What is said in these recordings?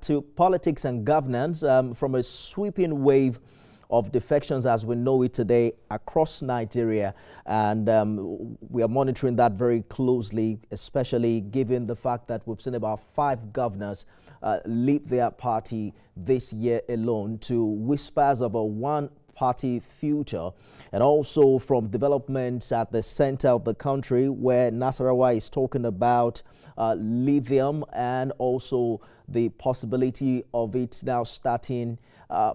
to politics and governance from a sweeping wave of defections as we know it today across Nigeria. And we are monitoring that very closely, especially given the fact that we've seen about 5 governors leave their party this year alone to whispers of a one-party future, and also from developments at the center of the country where Nasarawa is talking about lithium and also the possibility of it now starting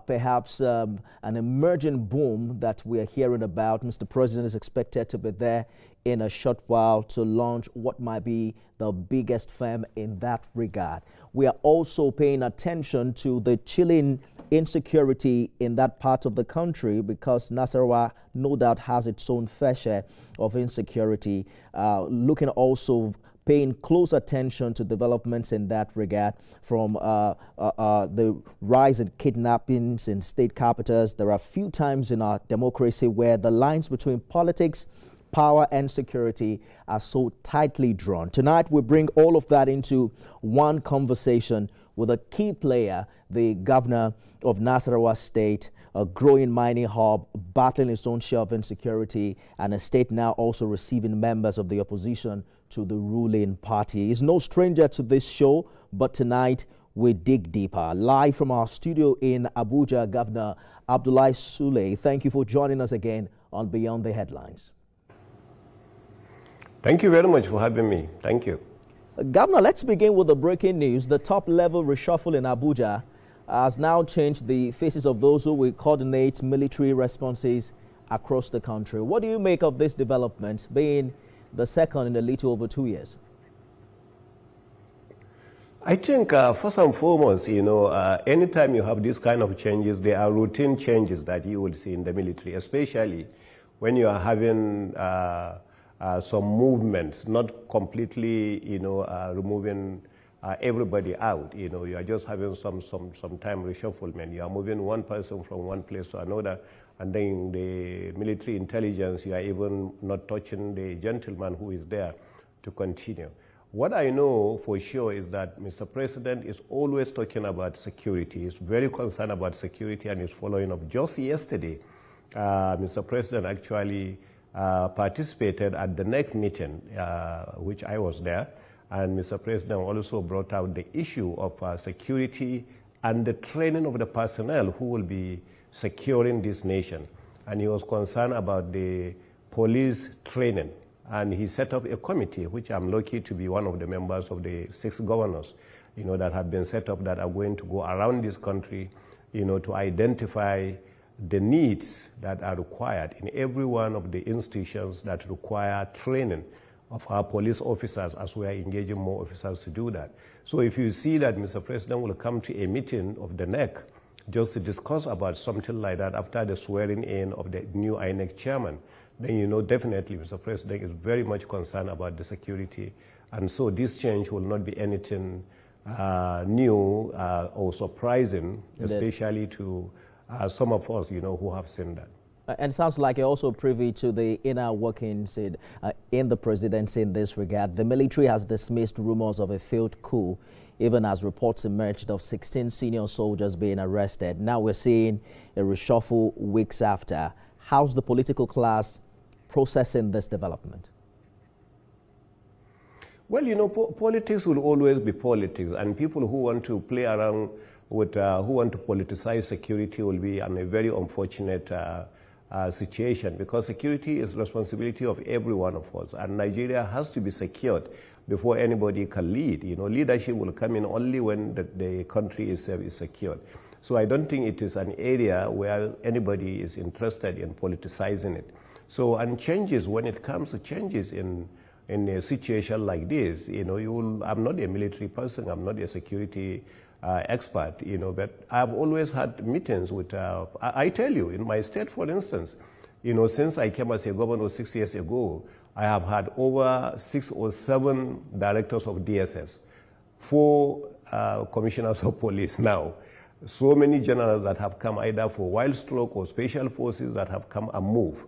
perhaps an emerging boom that we are hearing about. Mr. President is expected to be there in a short while to launch what might be the biggest firm in that regard. We are also paying attention to the chilling insecurity in that part of the country because Nasarawa no doubt has its own fair share of insecurity. Looking also paying close attention to developments in that regard from the rise in kidnappings in state capitals. There are few times in our democracy where the lines between politics, power and security are so tightly drawn. Tonight, we bring all of that into one conversation with a key player, the governor of Nasarawa State, a growing mining hub, battling its own share of insecurity, and a state now also receiving members of the opposition to the ruling party. He's no stranger to this show, but tonight we dig deeper. Live from our studio in Abuja, Governor Abdullahi Sule, thank you for joining us again on Beyond the Headlines. Thank you very much for having me. Thank you. Governor, let's begin with the breaking news. The top-level reshuffle in Abuja has now changed the faces of those who will coordinate military responses across the country. What do you make of this development, being the second in a little over 2 years? I think first and foremost, anytime you have these kind of changes, there are routine changes that you will see in the military, especially when you are having some movements, not completely, removing everybody out. You are just having some time reshufflement. You are moving one person from one place to another, and then the military intelligence, you are even not touching the gentleman who is there to continue. What I know for sure is that Mr. President is always talking about security. He's very concerned about security and is following up. Just yesterday, Mr. President actually participated at the NEC meeting, which I was there, and Mr. President also brought out the issue of security and the training of the personnel who will be securing this nation. And he was concerned about the police training. And he set up a committee, which I'm lucky to be one of the members of the 6 governors, that have been set up that are going to go around this country, to identify the needs that are required in every one of the institutions that require training of our police officers, as we are engaging more officers to do that. So if you see that Mr. President will come to a meeting of the NEC just to discuss about something like that after the swearing in of the new INEC chairman, then definitely Mr. President is very much concerned about the security. And so this change will not be anything new or surprising, especially to some of us, who have seen that. And it sounds like you're also privy to the inner workings in the presidency in this regard. The military has dismissed rumors of a failed coup, even as reports emerged of 16 senior soldiers being arrested. Now we're seeing a reshuffle weeks after. How's the political class processing this development? Well, politics will always be politics, and people who want to play around with, who want to politicize security will be in a very unfortunate situation, because security is responsibility of every one of us, and Nigeria has to be secured before anybody can lead. Leadership will come in only when the country is secured. So I don't think it is an area where anybody is interested in politicizing it. So, and changes, when it comes to changes in a situation like this, I'm not a military person, I'm not a security expert, but I've always had meetings with, I tell you, in my state, for instance, since I came as a governor 6 years ago, I have had over 6 or 7 directors of DSS, 4 commissioners of police now, so many generals that have come either for wild stroke or special forces that have come and moved.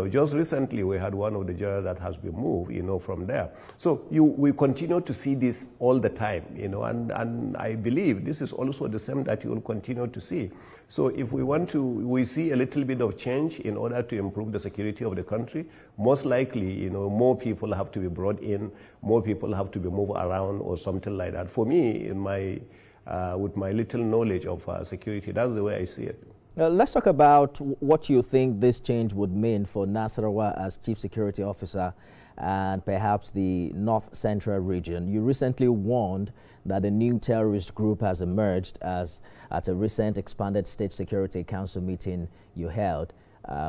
Just recently we had one of the jailers that has been moved, from there. So we continue to see this all the time, and I believe this is also the same that you will continue to see. So if we see a little bit of change in order to improve the security of the country, most likely, more people have to be brought in, more people have to be moved around or something like that. For me, with my little knowledge of security, that's the way I see it. Let's talk about what you think this change would mean for Nasarawa as Chief Security Officer and perhaps the North Central region. You recently warned that a new terrorist group has emerged at a recent expanded State Security Council meeting you held.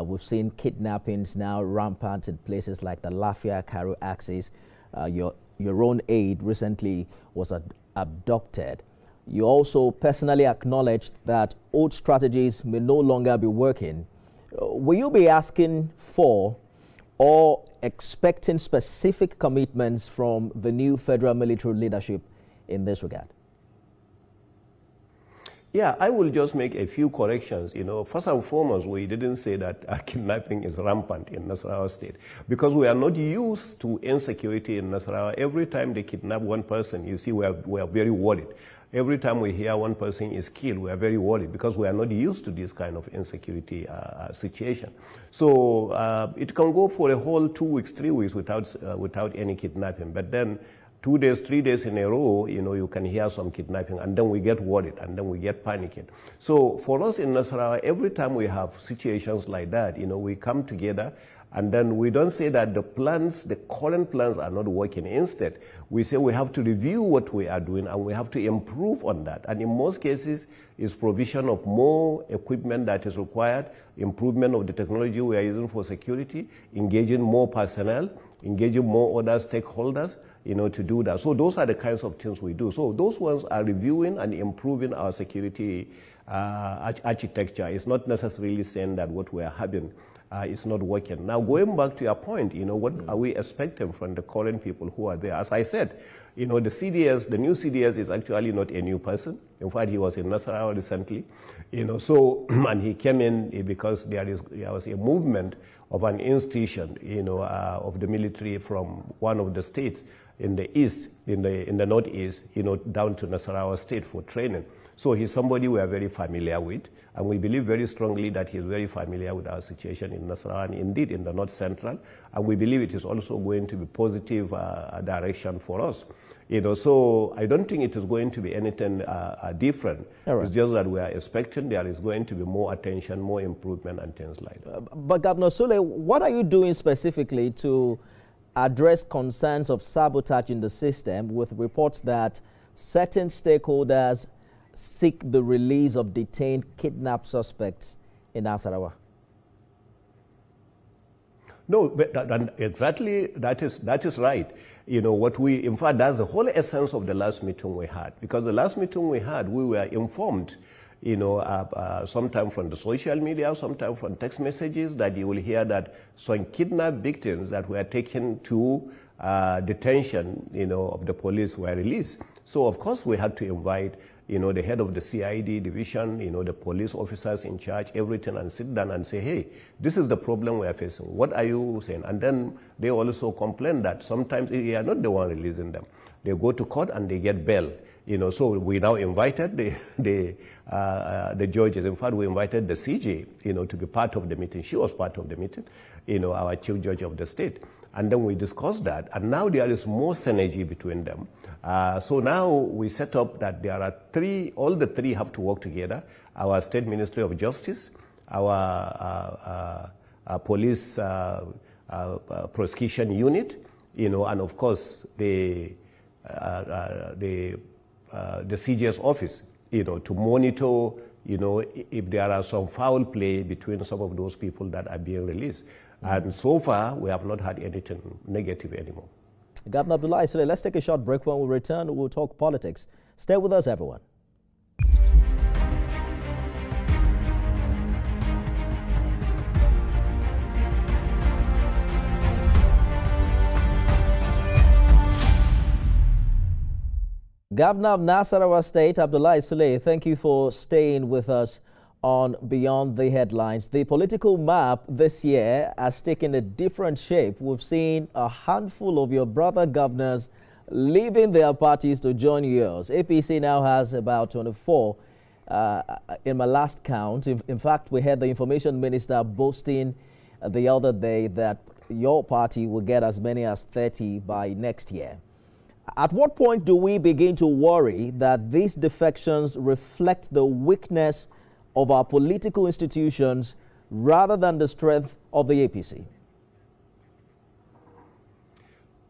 We've seen kidnappings now rampant in places like the Lafia-Karu axis. Your own aide recently was abducted. You also personally acknowledged that old strategies may no longer be working. Will you be asking for or expecting specific commitments from the new federal military leadership in this regard? Yeah, I will just make a few corrections. First and foremost, we didn't say that kidnapping is rampant in Nasarawa State because we are not used to insecurity in Nasarawa. Every time they kidnap one person, you see, we are very worried. Every time we hear one person is killed, we are very worried because we are not used to this kind of insecurity situation. So it can go for a whole 2 weeks, 3 weeks without any kidnapping. But then 2 days, 3 days in a row, you can hear some kidnapping, and then we get worried, and then we get panicking. So for us in Nasarawa, every time we have situations like that, we come together, and then we don't say that the current plans are not working. Instead, we say we have to review what we are doing, and we have to improve on that. And in most cases, it's provision of more equipment that is required, improvement of the technology we are using for security, engaging more personnel, engaging more other stakeholders, to do that. So those are the kinds of things we do. So those ones are reviewing and improving our security architecture. It's not necessarily saying that what we are having is not working. Now, going back to your point, what are we expecting from the current people who are there? As I said, the CDS, the new CDS is actually not a new person. In fact, he was in Nasarawa recently, and he came in because there was a movement of an institution, of the military from one of the states in the east, in the northeast, down to Nasarawa State for training. So he's somebody we are very familiar with, and we believe very strongly that he's very familiar with our situation in Nasarawa and indeed in the North Central, and we believe it is also going to be positive direction for us. So I don't think it is going to be anything different. Right. It's just that we are expecting there is going to be more attention, more improvement, and things like that. But Governor Sule, what are you doing specifically to address concerns of sabotage in the system with reports that certain stakeholders seek the release of detained kidnapped suspects in Nasarawa? No, but exactly that is right. In fact, that's the whole essence of the last meeting we had. Because the last meeting we had, we were informed, sometime from the social media, sometime from text messages, that you will hear that some kidnapped victims that were taken to detention, of the police were released. So, of course, we had to invite the head of the CID division, the police officers in charge, everything, and sit down and say, hey, this is the problem we are facing. What are you saying? And then they also complain that sometimes they are not the one releasing them. They go to court and they get bail. So we now invited the judges. In fact, we invited the CJ, to be part of the meeting. She was part of the meeting, our chief judge of the state. And then we discussed that. And now there is more synergy between them. So now we set up that there are all the three have to work together. Our State Ministry of Justice, our police prosecution unit, and of course the CJ's office, to monitor, if there are some foul play between some of those people that are being released. And so far, we have not had anything negative anymore. Governor Abdullahi Sule, let's take a short break. When we return, we'll talk politics. Stay with us, everyone. Governor of Nasarawa State, Abdullahi Sule, thank you for staying with us on Beyond the Headlines. The political map this year has taken a different shape. We've seen a handful of your brother governors leaving their parties to join yours. APC now has about 24 in my last count. In fact, we had the information minister boasting the other day that your party will get as many as 30 by next year. At what point do we begin to worry that these defections reflect the weakness of our political institutions rather than the strength of the APC?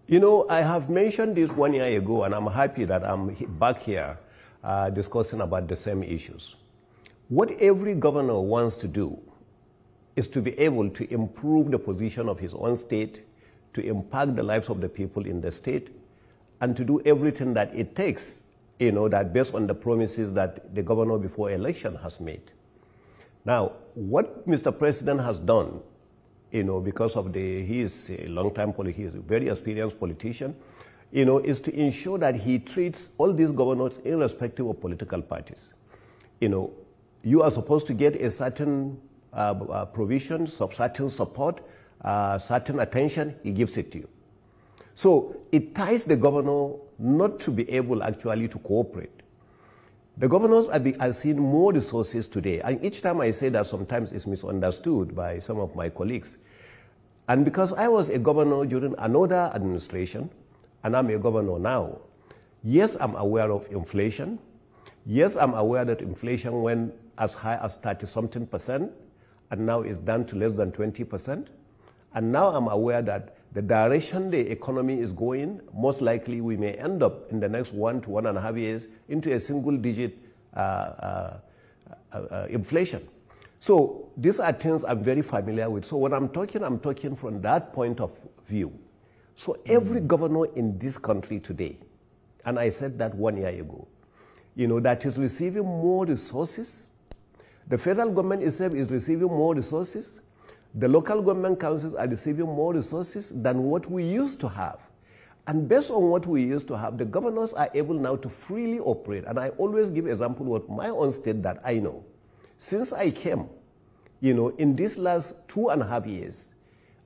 You know, I have mentioned this 1 year ago, and I'm happy that I'm back here discussing about the same issues. What every governor wants to do is to be able to improve the position of his own state, to impact the lives of the people in the state, and to do everything that it takes, you know, that based on the promises that the governor before election has made. Now, what Mr. President has done, you know, because of he is a long-time he is a very experienced politician, you know, is to ensure that he treats all these governors irrespective of political parties. You know, you are supposed to get a certain provision, certain support, certain attention, he gives it to you. So it ties the governor not to be able actually to cooperate. The governors are seeing more resources today, and each time I say that, sometimes it's misunderstood by some of my colleagues. And because I was a governor during another administration, and I'm a governor now, yes, I'm aware of inflation. Yes, I'm aware that inflation went as high as 30-something%, and now it's down to less than 20%. And now I'm aware that the direction the economy is going, most likely we may end up in the next 1 to 1.5 years into a single-digit inflation. So these are things I'm very familiar with. So when I'm talking from that point of view. So every governor in this country today, and I said that 1 year ago, you know, that is receiving more resources. The federal government itself is receiving more resources. The local government councils are receiving more resources than what we used to have. And based on what we used to have, the governors are able now to freely operate. And I always give example of my own state that I know. Since I came, you know, in these last 2.5 years,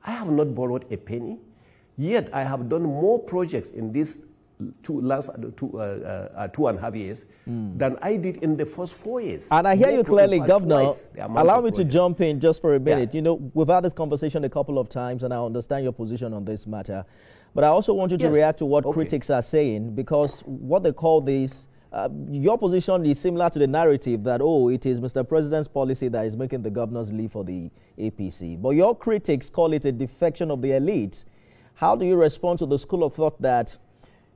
I have not borrowed a penny, yet I have done more projects in these last 2.5 years than I did in the first 4 years. And I hear you clearly, Governor. Allow me to jump in just for a minute. Yeah. You know, we've had this conversation a couple of times, and I understand your position on this matter. But I also want you to react to what critics are saying, because what they call this, your position is similar to the narrative that, oh, it is Mr. President's policy that is making the governors leave for the APC. But your critics call it a defection of the elites. How do you respond to the school of thought that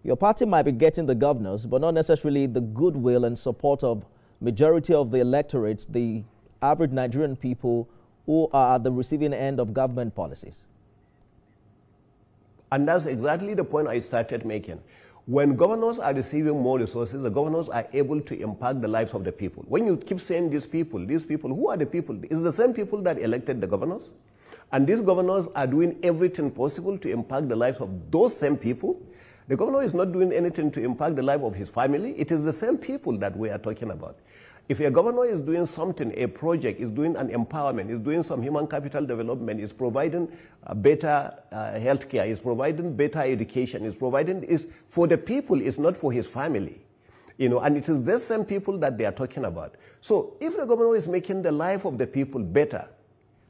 your party might be getting the governors, but not necessarily the goodwill and support of majority of the electorates, the average Nigerian people who are at the receiving end of government policies? And that's exactly the point I started making. When governors are receiving more resources, the governors are able to impact the lives of the people. When you keep saying these people, who are the people? It's the same people that elected the governors. And these governors are doing everything possible to impact the lives of those same people. The governor is not doing anything to impact the life of his family. It is the same people that we are talking about. If a governor is doing something, a project, is doing an empowerment, is doing some human capital development, is providing better health care, is providing better education, is for the people, it's not for his family. You know, and it is the same people that they are talking about. So if the governor is making the life of the people better,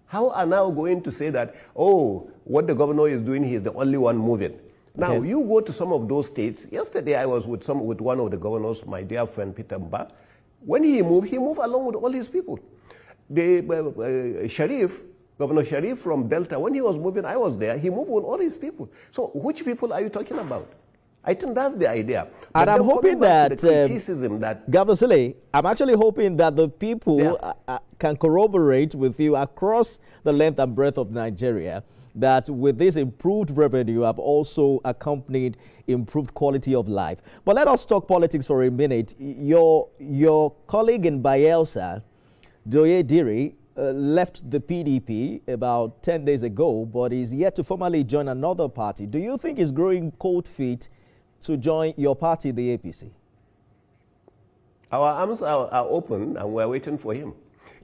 how are now going to say that, oh, what the governor is doing, he is the only one moving? Now, you go to some of those states. Yesterday, I was with one of the governors, my dear friend Peter Mba. When he moved along with all his people. The Governor Sharif from Delta, when he was moving, I was there. He moved with all his people. So which people are you talking about? I think that's the idea. And I'm hoping that, Governor Sule, I'm actually hoping that the people can corroborate with you across the length and breadth of Nigeria that with this improved revenue have also accompanied improved quality of life. But let us talk politics for a minute. Your colleague in Bayelsa, Doye Diri, left the PDP about 10 days ago, but is yet to formally join another party. Do you think he's growing cold feet to join your party, the APC? Our arms are open, and we're waiting for him.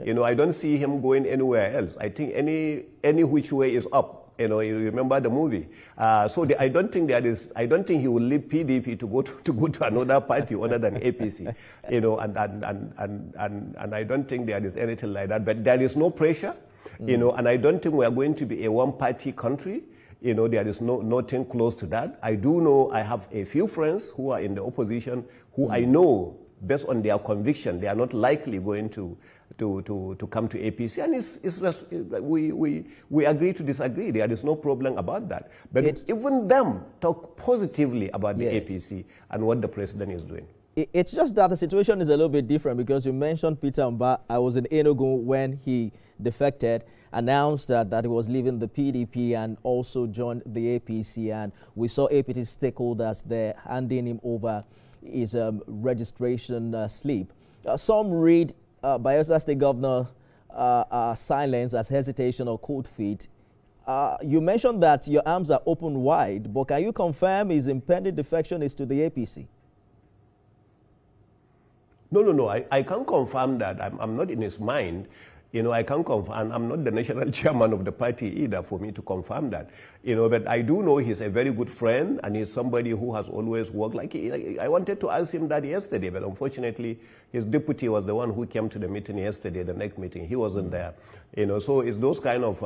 You know, I don't see him going anywhere else. I think any which way is up. You know, you remember the movie. I don't think he will leave PDP to go to another party other than APC. You know, and I don't think there is anything like that. But there is no pressure. You know, and I don't think we are going to be a one-party country. You know, there is nothing close to that. I do know I have a few friends who are in the opposition who I know, based on their conviction, they are not likely going to come to APC, and we agree to disagree. There is no problem about that. But even them talk positively about the APC and what the president is doing. It's just that the situation is a little bit different, because you mentioned Peter Mba. I was in Enugu when he defected, announced that he was leaving the PDP and also joined the APC, and we saw APC stakeholders there handing him over his registration slip. Some read Bayelsa State Governor silence as hesitation or cold feet. You mentioned that your arms are open wide, but can you confirm his impending defection is to the APC? No. I can't confirm that. I'm not in his mind. You know, I can't confirm. I'm not the national chairman of the party either for me to confirm that. You know, but I do know he's a very good friend, and he's somebody who has always worked. I wanted to ask him that yesterday, but unfortunately, his deputy was the one who came to the meeting yesterday, the next meeting. He wasn't there. You know, so it's those kind of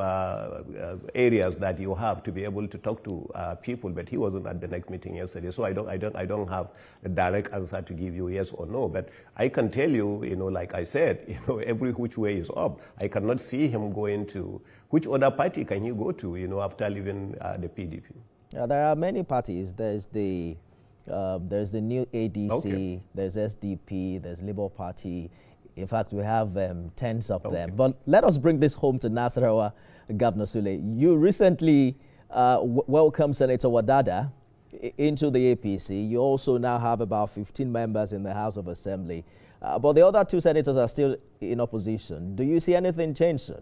areas that you have to be able to talk to people, but he wasn't at the next meeting yesterday. So I don't have a direct answer to give you yes or no. But I can tell you, you know, like I said, you know, every which way is up. I cannot see him going to, which other party can he go to, you know, after leaving the PDP? There are many parties. There's the new ADC, there's SDP, there's Labour Party. In fact, we have tens of them. But let us bring this home to Nasarawa, Governor Sule. You recently welcomed Senator Wadada into the APC. You also now have about 15 members in the House of Assembly. But the other two senators are still in opposition. Do you see anything change, sir?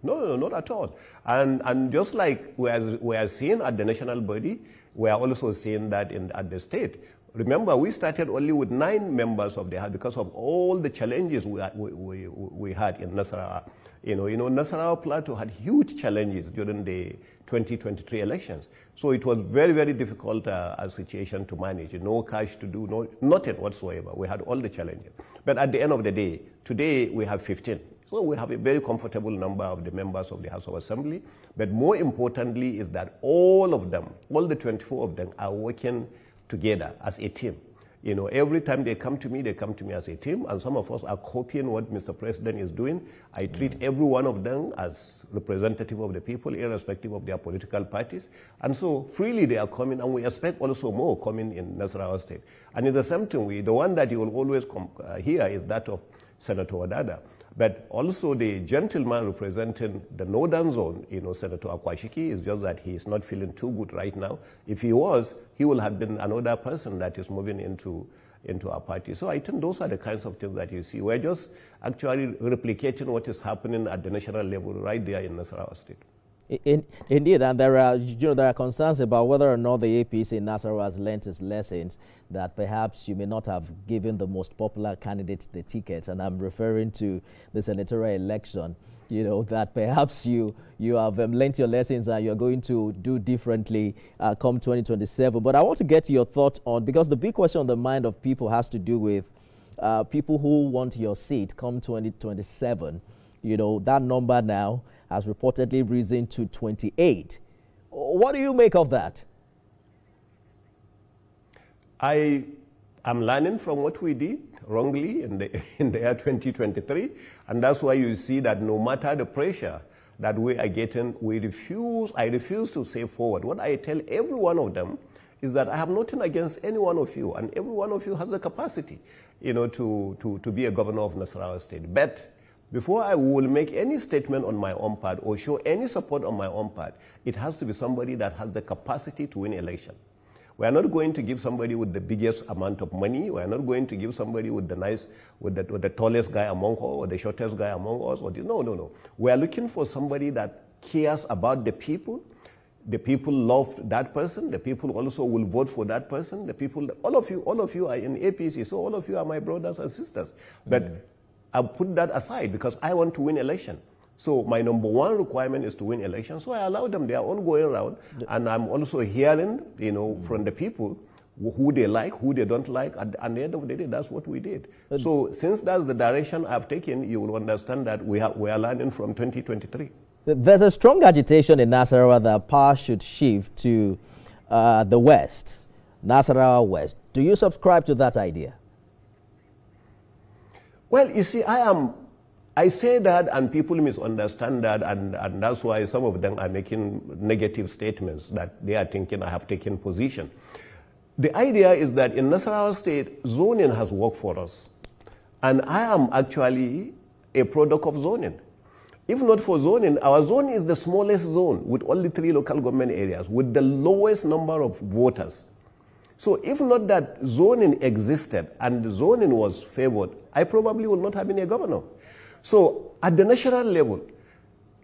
No, not at all. And just like we are seeing at the national body, we are also seeing that at the state. Remember, we started only with 9 members of the House because of all the challenges we had in Nasarawa. You know, Nasarawa Plateau had huge challenges during the 2023 elections. So it was very, very difficult a situation to manage. No cash to do, nothing whatsoever. We had all the challenges. But at the end of the day, today we have 15. So we have a very comfortable number of the members of the House of Assembly. But more importantly is that all of them, all the 24 of them are working together as a team. You know, every time they come to me as a team, and some of us are copying what Mr. President is doing. I treat every one of them as representative of the people, irrespective of their political parties. And so freely they are coming, and we expect also more coming in Nasarawa State. And in the same thing, the one that you will always hear is that of Senator Wadada. But also the gentleman representing the northern zone, you know, Senator Akwashiki, is just that he is not feeling too good right now. If he was, he will have been another person that is moving into our party. So I think those are the kinds of things that you see. We're just actually replicating what is happening at the national level right there in Nasarawa State. Indeed, and there are concerns about whether or not the APC in Nasarawa has learnt its lessons, that perhaps you may not have given the most popular candidates the tickets, and I'm referring to the senatorial election. You know, that perhaps you have learnt your lessons and you're going to do differently come 2027. But I want to get your thought on, because the big question on the mind of people has to do with people who want your seat come 2027. You know, that number now has reportedly risen to 28. What do you make of that? I am learning from what we did wrongly in the year 2023, and that's why you see that no matter the pressure that we are getting, I refuse to say forward. What I tell every one of them is that I have nothing against any one of you, and every one of you has the capacity, you know, to be a governor of Nasarawa State. But before I will make any statement on my own part or show any support on my own part, it has to be somebody that has the capacity to win election. We are not going to give somebody with the biggest amount of money. We are not going to give somebody with the tallest guy among us or the shortest guy among us. No. We are looking for somebody that cares about the people. The people love that person. The people also will vote for that person. The people, all of you are in APC, so all of you are my brothers and sisters. But I put that aside because I want to win election. So my number one requirement is to win election. So I allow them their own going around, and I'm also hearing, from the people who they like, who they don't like. At the end of the day, that's what we did. So since that's the direction I've taken, you will understand that we are learning from 2023. There's a strong agitation in Nasarawa that power should shift to the west, Nasarawa West. Do you subscribe to that idea? Well, you see, I say that and people misunderstand that, and that's why some of them are making negative statements that they are thinking I have taken position. The idea is that in Nasarawa State, zoning has worked for us. And I am actually a product of zoning. If not for zoning, our zone is the smallest zone with only 3 local government areas with the lowest number of voters. So if not that zoning existed and zoning was favored, I probably would not have been a governor. So at the national level,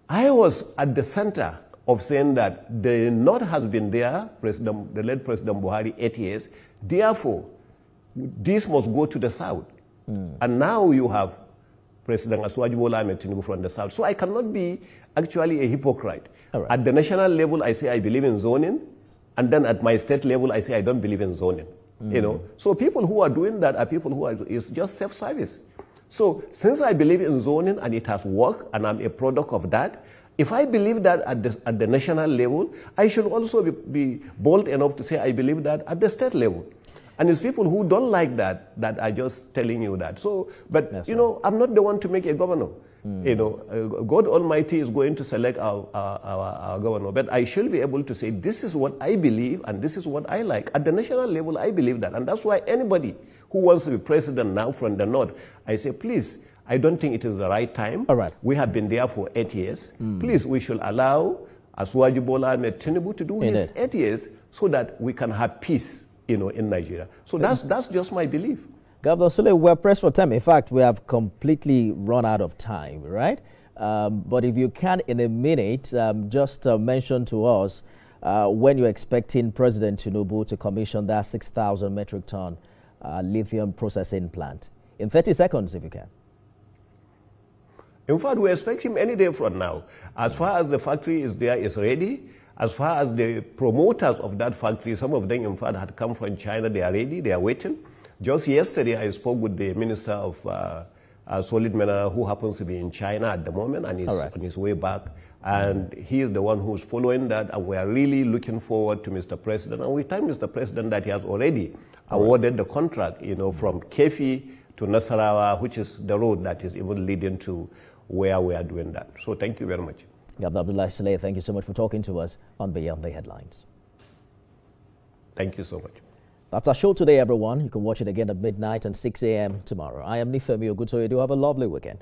I was at the center of saying that the North has been there, the late President Buhari, 8 years. Therefore, this must go to the South. And now you have President Asuwaju Bola Ahmed Tinubu from the South. So I cannot be actually a hypocrite. Right. At the national level, I say I believe in zoning. And then at my state level, I say I don't believe in zoning. So people who are doing that are people who it's just self-service. So since I believe in zoning and it has worked and I'm a product of that, if I believe that at the national level, I should also be bold enough to say I believe that at the state level. And it's people who don't like that are just telling you that. So, but That's I'm not the one to make a governor. God Almighty is going to select our governor. But I should be able to say, this is what I believe and this is what I like. At the national level, I believe that. And that's why anybody who wants to be president now from the North, I say, please, I don't think it is the right time. All right. We have been there for 8 years. Please, we should allow Asuwaju Bola Ahmed Tinubu to do his 8 years so that we can have peace, in Nigeria. So that's just my belief. Governor Sule, we're pressed for time. In fact, we have completely run out of time, right? But if you can, in a minute, just mention to us when you're expecting President Tinubu to commission that 6,000 metric ton lithium processing plant. In 30 seconds, if you can. In fact, we expect him any day from now. As far as the factory is there, it's ready. As far as the promoters of that factory, some of them, in fact, had come from China. They are ready. They are waiting. Just yesterday, I spoke with the Minister of Solid Mineral, who happens to be in China at the moment, and is on his way back. And he is the one who's following that, and we are really looking forward to Mr. President. And we thank Mr. President that he has already awarded the contract, from Kefi to Nasarawa, which is the road that is even leading to where we are doing that. So thank you very much. Governor Abdullahi Sule, thank you so much for talking to us on Beyond the Headlines. Thank you so much. That's our show today, everyone. You can watch it again at midnight and 6 a.m. tomorrow. I am Nifemi Ogutoye. Do have a lovely weekend.